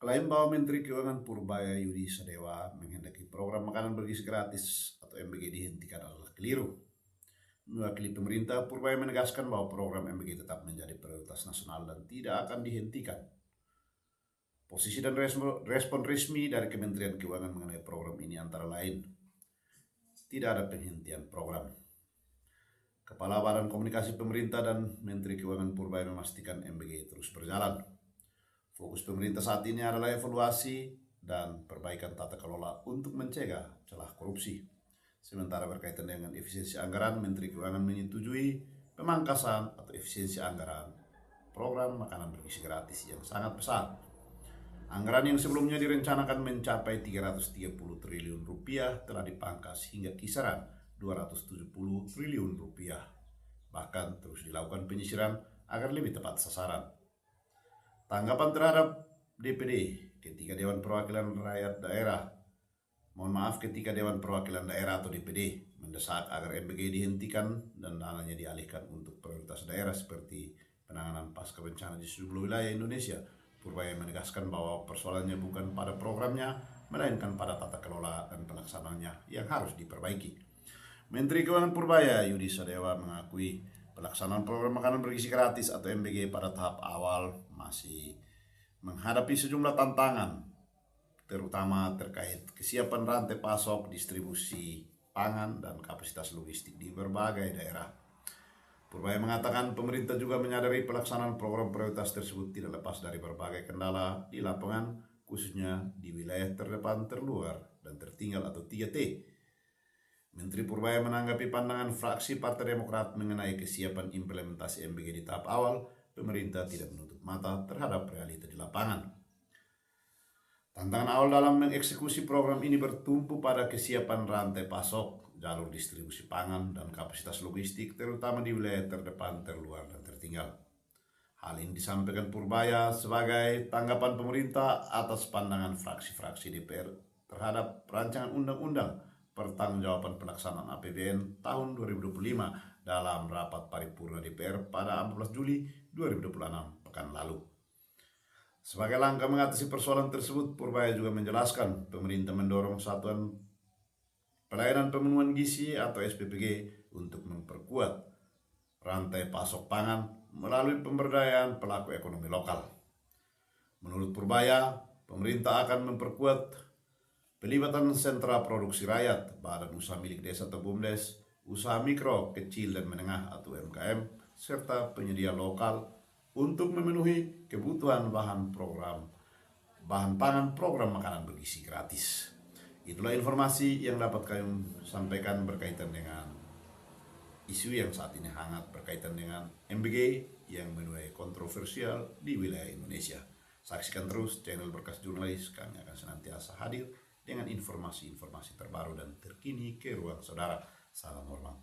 Klaim bahwa Menteri Keuangan Purbaya Yudi Sadewa menghendaki program makanan bergizi gratis atau MBG dihentikan adalah keliru. Mewakili pemerintah, Purbaya menegaskan bahwa program MBG tetap menjadi prioritas nasional dan tidak akan dihentikan. Posisi dan respon resmi dari Kementerian Keuangan mengenai program ini antara lain, tidak ada penghentian program. Kepala Badan Komunikasi Pemerintah dan Menteri Keuangan Purbaya memastikan MBG terus berjalan. Fokus pemerintah saat ini adalah evaluasi dan perbaikan tata kelola untuk mencegah celah korupsi. Sementara berkaitan dengan efisiensi anggaran, Menteri Keuangan menyetujui pemangkasan atau efisiensi anggaran program makanan bergizi gratis yang sangat besar. Anggaran yang sebelumnya direncanakan mencapai 330 triliun rupiah telah dipangkas hingga kisaran 270 triliun rupiah. Bahkan terus dilakukan penyisiran agar lebih tepat sasaran. Tanggapan terhadap DPD ketika Dewan Perwakilan Perwakilan Daerah atau DPD mendesak agar MBG dihentikan dan dananya dialihkan untuk prioritas daerah seperti penanganan pasca bencana di sejumlah wilayah Indonesia. Purbaya menegaskan bahwa persoalannya bukan pada programnya, melainkan pada tata kelola dan pelaksanaannya yang harus diperbaiki. Menteri Keuangan Purbaya Yudi Sadewa mengakui pelaksanaan program makanan bergizi gratis atau MBG pada tahap awal masih menghadapi sejumlah tantangan, terutama terkait kesiapan rantai pasok, distribusi pangan, dan kapasitas logistik di berbagai daerah. Purbaya mengatakan pemerintah juga menyadari pelaksanaan program prioritas tersebut tidak lepas dari berbagai kendala di lapangan, khususnya di wilayah terdepan, terluar, dan tertinggal atau 3T. Menteri Purbaya menanggapi pandangan fraksi Partai Demokrat mengenai kesiapan implementasi MBG di tahap awal. Pemerintah tidak menutup mata terhadap realita di lapangan. Tantangan awal dalam mengeksekusi program ini bertumpu pada kesiapan rantai pasok, jalur distribusi pangan, dan kapasitas logistik, terutama di wilayah terdepan, terluar, dan tertinggal. Hal ini disampaikan Purbaya sebagai tanggapan pemerintah atas pandangan fraksi-fraksi DPR terhadap rancangan undang-undang pertanggungjawaban pelaksanaan APBN tahun 2025 dalam rapat paripurna DPR pada 14 Juli 2026 pekan lalu. Sebagai langkah mengatasi persoalan tersebut, Purbaya juga menjelaskan pemerintah mendorong Satuan Pelayanan Pemenuhan Gizi atau SPPG untuk memperkuat rantai pasok pangan melalui pemberdayaan pelaku ekonomi lokal. Menurut Purbaya, pemerintah akan memperkuat pelibatan sentra produksi rakyat, badan usaha milik desa atau BUMDes, usaha mikro, kecil, dan menengah atau UMKM, serta penyedia lokal untuk memenuhi kebutuhan bahan pangan program makanan bergizi gratis. Itulah informasi yang dapat kami sampaikan berkaitan dengan isu yang saat ini hangat berkaitan dengan MBG yang menuai kontroversial di wilayah Indonesia. Saksikan terus channel Berkas Jurnalis, kami akan senantiasa hadir dengan informasi-informasi terbaru dan terkini ke ruang saudara. Salam hormat.